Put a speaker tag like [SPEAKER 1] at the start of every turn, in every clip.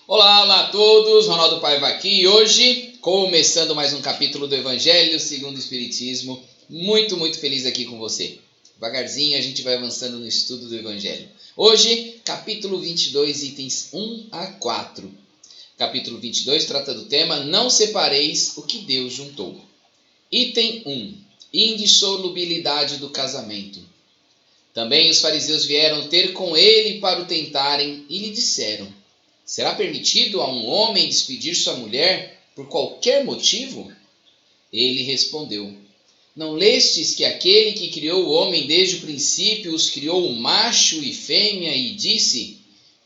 [SPEAKER 1] Olá a todos, Ronaldo Paiva aqui e hoje, começando mais um capítulo do Evangelho segundo o Espiritismo, muito feliz aqui com você. Devagarzinho a gente vai avançando no estudo do Evangelho. Hoje, capítulo 22, itens 1 a 4. Capítulo 22 trata do tema Não separeis o que Deus juntou. Item 1. Indissolubilidade do casamento. Também os fariseus vieram ter com ele para o tentarem e lhe disseram: será permitido a um homem despedir sua mulher por qualquer motivo? Ele respondeu: não lestes que aquele que criou o homem desde o princípio os criou macho e fêmea e disse: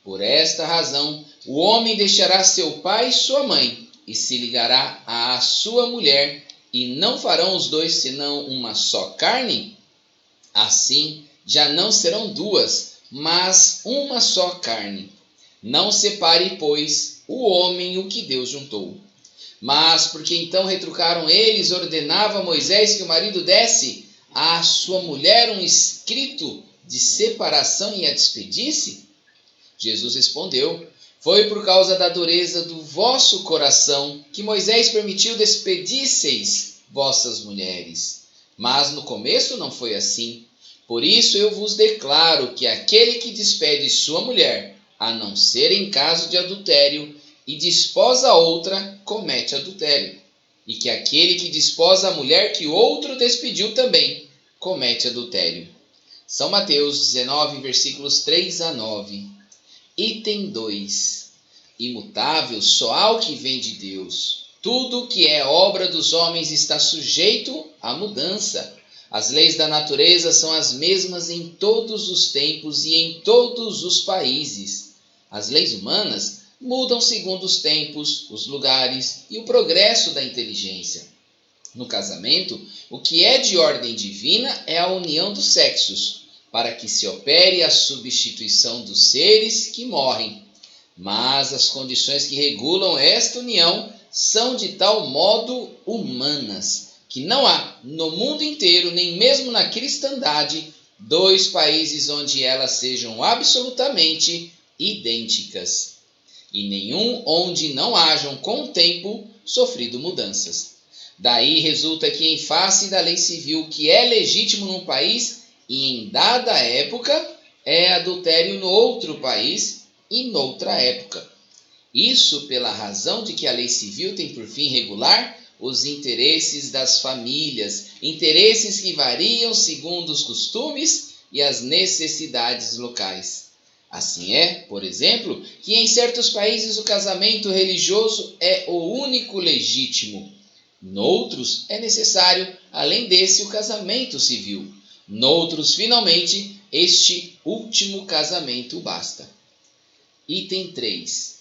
[SPEAKER 1] por esta razão o homem deixará seu pai e sua mãe e se ligará à sua mulher e não farão os dois senão uma só carne? Assim já não serão duas, mas uma só carne. Não separe, pois, o homem o que Deus juntou. Mas, porque então retrucaram eles, ordenava Moisés que o marido desse à sua mulher um escrito de separação e a despedisse? Jesus respondeu: foi por causa da dureza do vosso coração que Moisés permitiu despedisseis vossas mulheres. Mas no começo não foi assim. Por isso eu vos declaro que aquele que despede sua mulher, a não ser em caso de adultério, e desposa outra, comete adultério. E que aquele que desposa a mulher que outro despediu também, comete adultério. São Mateus 19, versículos 3 a 9. Item 2. Imutável só há o que vem de Deus. Tudo que é obra dos homens está sujeito à mudança. As leis da natureza são as mesmas em todos os tempos e em todos os países. As leis humanas mudam segundo os tempos, os lugares e o progresso da inteligência. No casamento, o que é de ordem divina é a união dos sexos, para que se opere a substituição dos seres que morrem. Mas as condições que regulam esta união são de tal modo humanas, que não há, no mundo inteiro, nem mesmo na cristandade, dois países onde elas sejam absolutamente idênticas, e nenhum onde não hajam com o tempo sofrido mudanças. Daí resulta que, em face da lei civil que é legítimo num país e em dada época, é adultério no outro país e noutra época. Isso pela razão de que a lei civil tem por fim regular os interesses das famílias, interesses que variam segundo os costumes e as necessidades locais. Assim é, por exemplo, que em certos países o casamento religioso é o único legítimo. Noutros é necessário, além desse, o casamento civil. Noutros, finalmente, este último casamento basta. Item 3.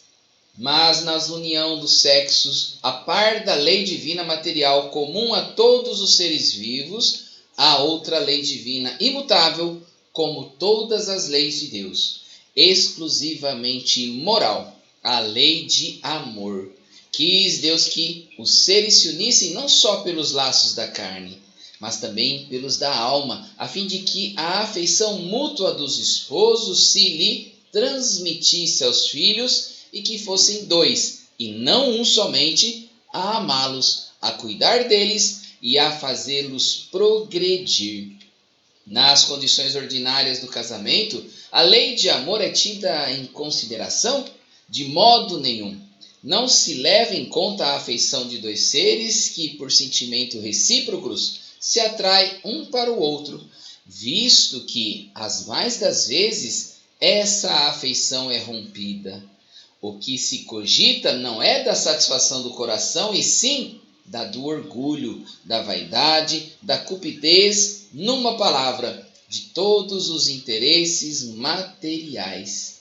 [SPEAKER 1] Mas na união dos sexos, a par da lei divina material comum a todos os seres vivos, há outra lei divina imutável, como todas as leis de Deus, exclusivamente moral, a lei de amor. Quis Deus que os seres se unissem não só pelos laços da carne, mas também pelos da alma, a fim de que a afeição mútua dos esposos se lhe transmitisse aos filhos e que fossem dois, e não um somente, a amá-los, a cuidar deles e a fazê-los progredir. Nas condições ordinárias do casamento, a lei de amor é tida em consideração? De modo nenhum. Não se leva em conta a afeição de dois seres que, por sentimento recíprocos, se atraem um para o outro, visto que, as mais das vezes, essa afeição é rompida. O que se cogita não é da satisfação do coração, e sim da do orgulho, da vaidade, da cupidez, numa palavra, de todos os interesses materiais.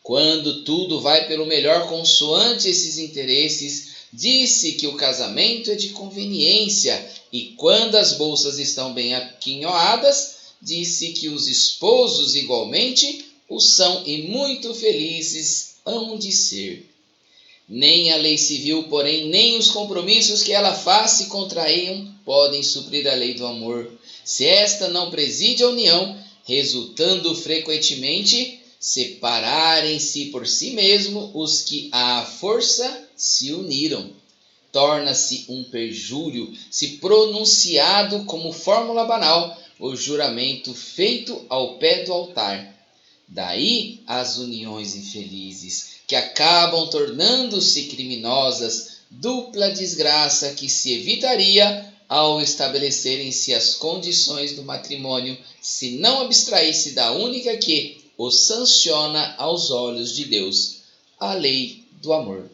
[SPEAKER 1] Quando tudo vai pelo melhor consoante esses interesses, disse que o casamento é de conveniência, e quando as bolsas estão bem aquinhoadas, disse que os esposos igualmente o são e muito felizes hão de ser. Nem a lei civil, porém, nem os compromissos que ela faz se contraíam podem suprir a lei do amor, se esta não preside a união, resultando frequentemente separarem-se por si mesmo os que à força se uniram. Torna-se um perjúrio se pronunciado como fórmula banal o juramento feito ao pé do altar. Daí as uniões infelizes, que acabam tornando-se criminosas, dupla desgraça que se evitaria ao estabelecerem-se as condições do matrimônio, se não abstraísse da única que o sanciona aos olhos de Deus, a lei do amor.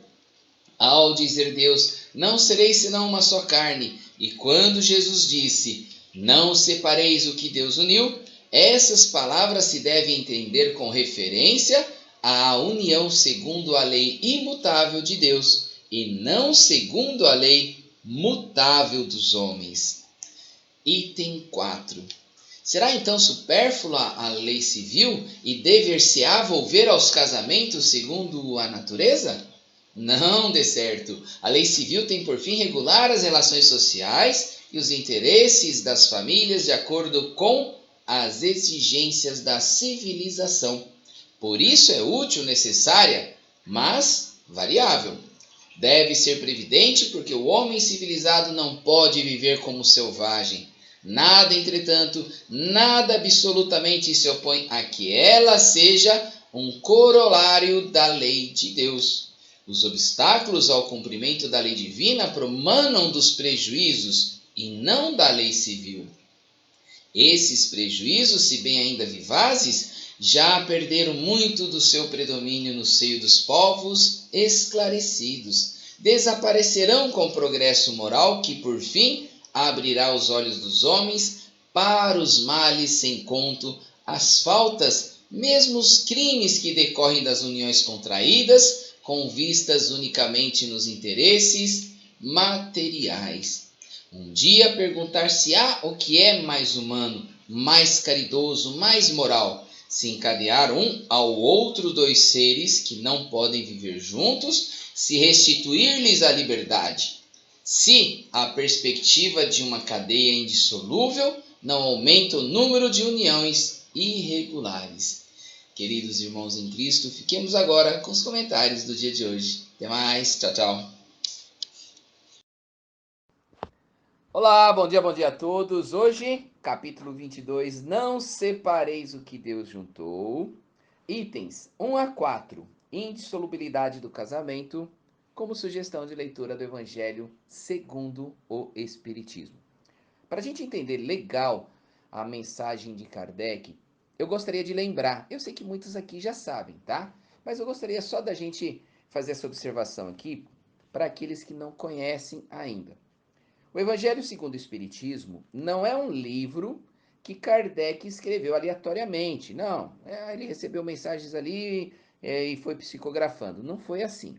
[SPEAKER 1] Ao dizer Deus, não sereis senão uma só carne, e quando Jesus disse, não separeis o que Deus uniu, essas palavras se devem entender com referência à união segundo a lei imutável de Deus, e não segundo a lei mutável dos homens. Item 4. Será então supérflua a lei civil e dever-se-á volver aos casamentos segundo a natureza? Não, de certo. A lei civil tem por fim regular as relações sociais e os interesses das famílias de acordo com as exigências da civilização. Por isso é útil, necessária, mas variável. Deve ser previdente porque o homem civilizado não pode viver como selvagem. Nada, entretanto, nada absolutamente se opõe a que ela seja um corolário da lei de Deus. Os obstáculos ao cumprimento da lei divina promanam dos prejuízos e não da lei civil. Esses prejuízos, se bem ainda vivazes, já perderam muito do seu predomínio no seio dos povos esclarecidos. Desaparecerão com o progresso moral que, por fim, abrirá os olhos dos homens para os males sem conto, as faltas, mesmo os crimes que decorrem das uniões contraídas, com vistas unicamente nos interesses materiais. Um dia perguntar-se-á o que é mais humano, mais caridoso, mais moral, se encadear um ao outro dois seres que não podem viver juntos, se restituir-lhes a liberdade, se a perspectiva de uma cadeia indissolúvel não aumenta o número de uniões irregulares. Queridos irmãos em Cristo, fiquemos agora com os comentários do dia de hoje. Até mais, tchau, tchau.
[SPEAKER 2] Olá, bom dia a todos. Hoje, capítulo 22, não separeis o que Deus juntou. Itens 1 a 4, indissolubilidade do casamento, como sugestão de leitura do Evangelho segundo o Espiritismo. Para a gente entender legal a mensagem de Kardec, eu gostaria de lembrar, eu sei que muitos aqui já sabem, tá? Mas eu gostaria só da gente fazer essa observação aqui para aqueles que não conhecem ainda. O Evangelho segundo o Espiritismo não é um livro que Kardec escreveu aleatoriamente. Não, ele recebeu mensagens ali e foi psicografando. Não foi assim.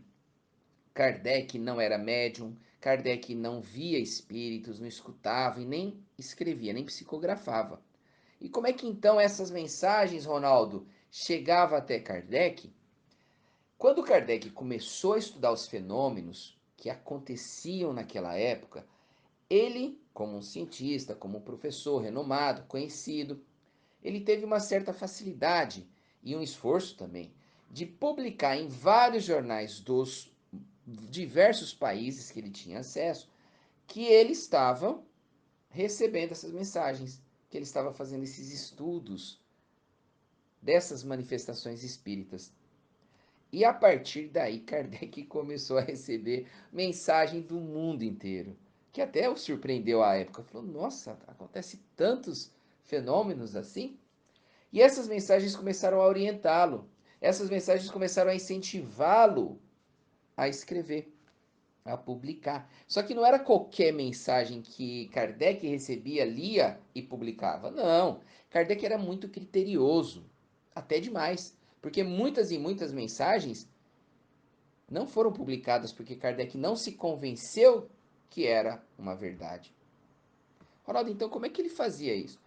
[SPEAKER 2] Kardec não era médium, Kardec não via espíritos, não escutava e nem escrevia, nem psicografava. E como é que então essas mensagens, Ronaldo, chegavam até Kardec? Quando Kardec começou a estudar os fenômenos que aconteciam naquela época, ele, como um cientista, como um professor renomado, conhecido, ele teve uma certa facilidade e um esforço também de publicar em vários jornais dos diversos países que ele tinha acesso, que ele estava recebendo essas mensagens, que ele estava fazendo esses estudos dessas manifestações espíritas. E a partir daí, Kardec começou a receber mensagem do mundo inteiro, que até o surpreendeu à época. Falou, nossa, acontece tantos fenômenos assim? E essas mensagens começaram a orientá-lo. Essas mensagens começaram a incentivá-lo a escrever, a publicar. Só que não era qualquer mensagem que Kardec recebia, lia e publicava. Não. Kardec era muito criterioso, até demais. Porque muitas e muitas mensagens não foram publicadas porque Kardec não se convenceu que era uma verdade. Ronaldo, então como é que ele fazia isso?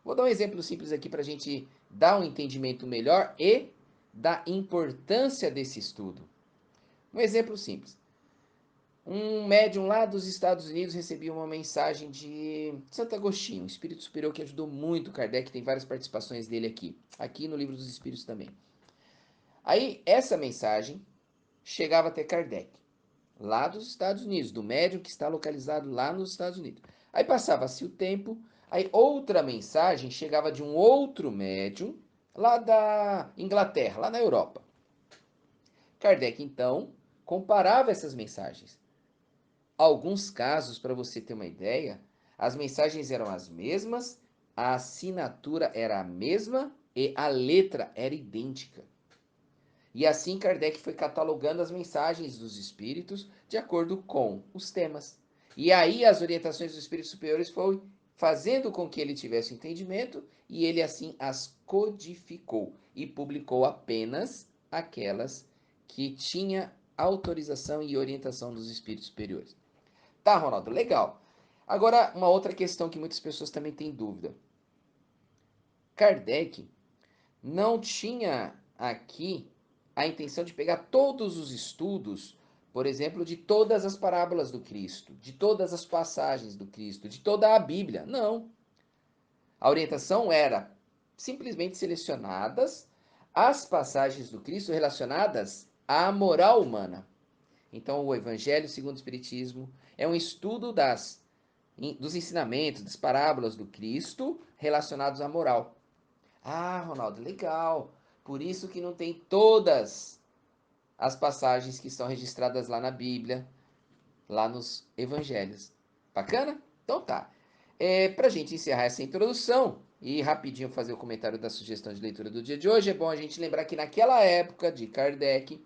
[SPEAKER 2] Vou dar um exemplo simples aqui para a gente dar um entendimento melhor e da importância desse estudo. Um exemplo simples. Um médium lá dos Estados Unidos recebia uma mensagem de Santo Agostinho, um espírito superior que ajudou muito Kardec, tem várias participações dele aqui no Livro dos Espíritos também. Aí essa mensagem chegava até Kardec, lá dos Estados Unidos, do médium que está localizado lá nos Estados Unidos. Aí passava-se o tempo, aí outra mensagem chegava de um outro médium lá da Inglaterra, lá na Europa. Kardec, então, comparava essas mensagens. Alguns casos, para você ter uma ideia, as mensagens eram as mesmas, a assinatura era a mesma e a letra era idêntica. E assim Kardec foi catalogando as mensagens dos espíritos de acordo com os temas. E aí as orientações dos espíritos superiores foram fazendo com que ele tivesse entendimento e ele assim as codificou e publicou apenas aquelas que tinha autorização e orientação dos espíritos superiores. Tá, Ronaldo, legal. Agora, uma outra questão que muitas pessoas também têm dúvida. Kardec não tinha aqui a intenção de pegar todos os estudos, por exemplo, de todas as parábolas do Cristo, de todas as passagens do Cristo, de toda a Bíblia. Não. A orientação era simplesmente selecionadas as passagens do Cristo relacionadas à moral humana. Então, o Evangelho segundo o Espiritismo é um estudo dos ensinamentos, das parábolas do Cristo relacionados à moral. Ah, Ronaldo, legal. Por isso que não tem todas as passagens que estão registradas lá na Bíblia, lá nos Evangelhos. Bacana? Então tá. Para a gente encerrar essa introdução e rapidinho fazer o comentário da sugestão de leitura do dia de hoje, é bom a gente lembrar que naquela época de Kardec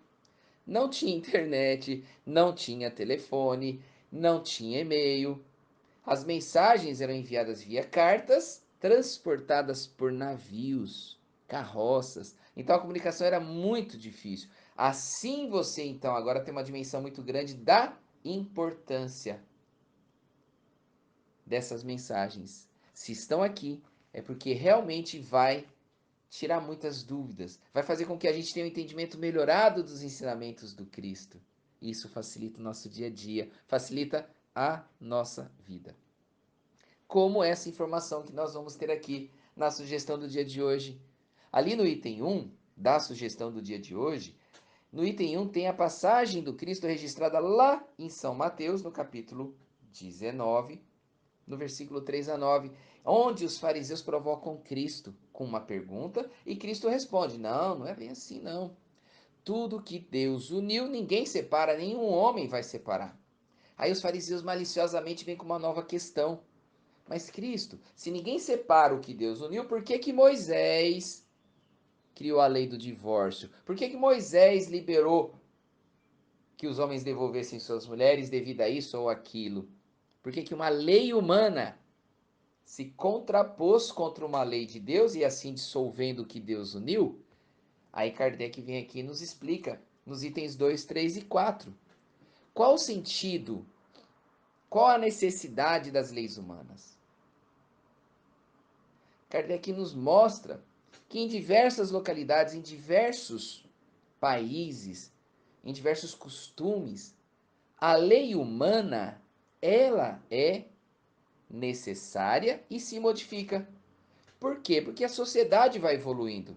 [SPEAKER 2] não tinha internet, não tinha telefone, não tinha e-mail. As mensagens eram enviadas via cartas, transportadas por navios, carroças. Então a comunicação era muito difícil. Assim você então agora tem uma dimensão muito grande da importância dessas mensagens. Se estão aqui, é porque realmente vai tirar muitas dúvidas, vai fazer com que a gente tenha um entendimento melhorado dos ensinamentos do Cristo. Isso facilita o nosso dia a dia, facilita a nossa vida. Como essa informação que nós vamos ter aqui na sugestão do dia de hoje. Ali no item 1 da sugestão do dia de hoje, no item 1 tem a passagem do Cristo registrada lá em São Mateus, no capítulo 19, no versículo 3 a 9, onde os fariseus provocam Cristo com uma pergunta e Cristo responde: não, não é bem assim não. Tudo que Deus uniu, ninguém separa, nenhum homem vai separar. Aí os fariseus maliciosamente vêm com uma nova questão. Mas Cristo, se ninguém separa o que Deus uniu, por que que Moisés criou a lei do divórcio? Por que que Moisés liberou que os homens devolvessem suas mulheres devido a isso ou aquilo? Por que que uma lei humana se contrapôs contra uma lei de Deus e assim dissolvendo o que Deus uniu? Aí Kardec vem aqui e nos explica nos itens 2, 3 e 4. Qual o sentido, qual a necessidade das leis humanas? Kardec nos mostra que em diversas localidades, em diversos países, em diversos costumes, a lei humana, ela é necessária e se modifica. Por quê? Porque a sociedade vai evoluindo.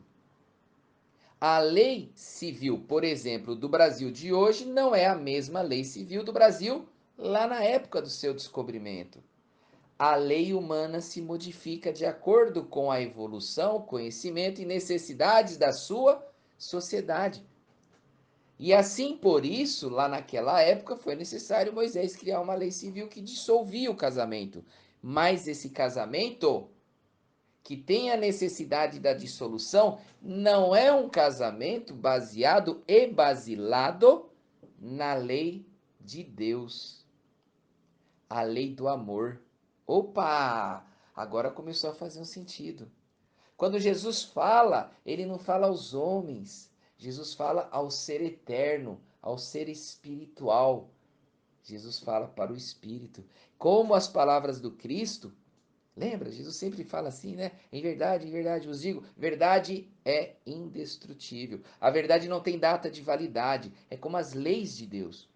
[SPEAKER 2] A lei civil, por exemplo, do Brasil de hoje não é a mesma lei civil do Brasil lá na época do seu descobrimento. A lei humana se modifica de acordo com a evolução, conhecimento e necessidades da sua sociedade. E assim, por isso, lá naquela época, foi necessário Moisés criar uma lei civil que dissolvia o casamento. Mas esse casamento, que tem a necessidade da dissolução, não é um casamento baseado e basilado na lei de Deus, a lei do amor. Opa! Agora começou a fazer um sentido. Quando Jesus fala, ele não fala aos homens. Jesus fala ao ser eterno, ao ser espiritual. Jesus fala para o espírito. Como as palavras do Cristo, lembra? Jesus sempre fala assim, né? Em verdade vos digo, verdade é indestrutível. A verdade não tem data de validade. É como as leis de Deus.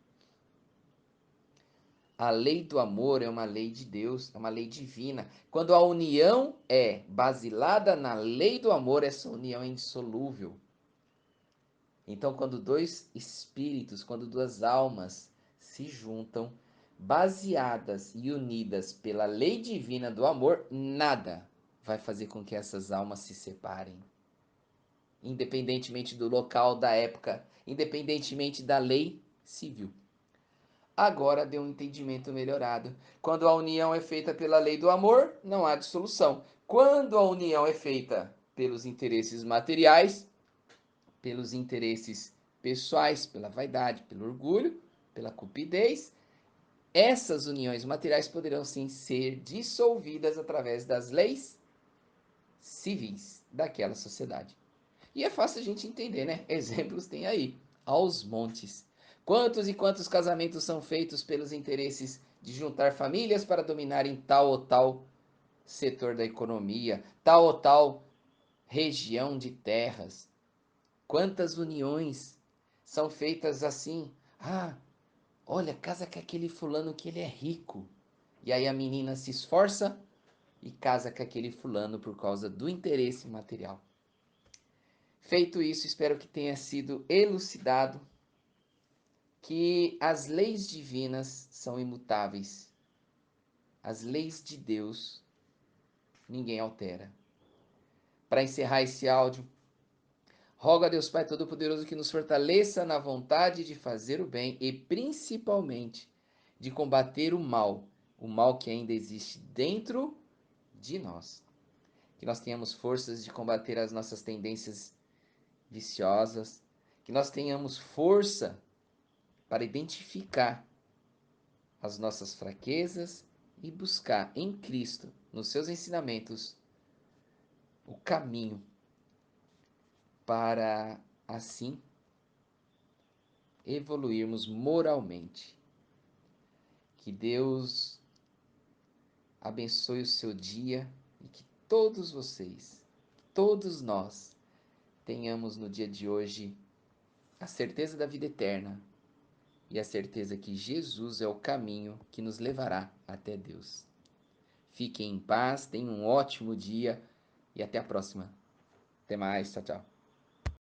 [SPEAKER 2] A lei do amor é uma lei de Deus, é uma lei divina. Quando a união é basilada na lei do amor, essa união é indissolúvel. Então, quando dois espíritos, quando duas almas se juntam, baseadas e unidas pela lei divina do amor, nada vai fazer com que essas almas se separem. Independentemente do local, da época, independentemente da lei civil. Agora deu um entendimento melhorado. Quando a união é feita pela lei do amor, não há dissolução. Quando a união é feita pelos interesses materiais, pelos interesses pessoais, pela vaidade, pelo orgulho, pela cupidez, essas uniões materiais poderão sim ser dissolvidas através das leis civis daquela sociedade. E é fácil a gente entender, né? Exemplos tem aí, aos montes. Quantos e quantos casamentos são feitos pelos interesses de juntar famílias para dominarem tal ou tal setor da economia, tal ou tal região de terras? Quantas uniões são feitas assim? Ah, olha, casa com aquele fulano que ele é rico. E aí a menina se esforça e casa com aquele fulano por causa do interesse material. Feito isso, espero que tenha sido elucidado que as leis divinas são imutáveis. As leis de Deus ninguém altera. Para encerrar esse áudio, rogo a Deus Pai Todo-Poderoso que nos fortaleça na vontade de fazer o bem e principalmente de combater o mal que ainda existe dentro de nós. Que nós tenhamos forças de combater as nossas tendências viciosas, que nós tenhamos força para identificar as nossas fraquezas e buscar em Cristo, nos seus ensinamentos, o caminho para assim evoluirmos moralmente. Que Deus abençoe o seu dia e que todos vocês, todos nós, tenhamos no dia de hoje a certeza da vida eterna e a certeza que Jesus é o caminho que nos levará até Deus. Fiquem em paz, tenham um ótimo dia e até a próxima. Até mais, tchau, tchau.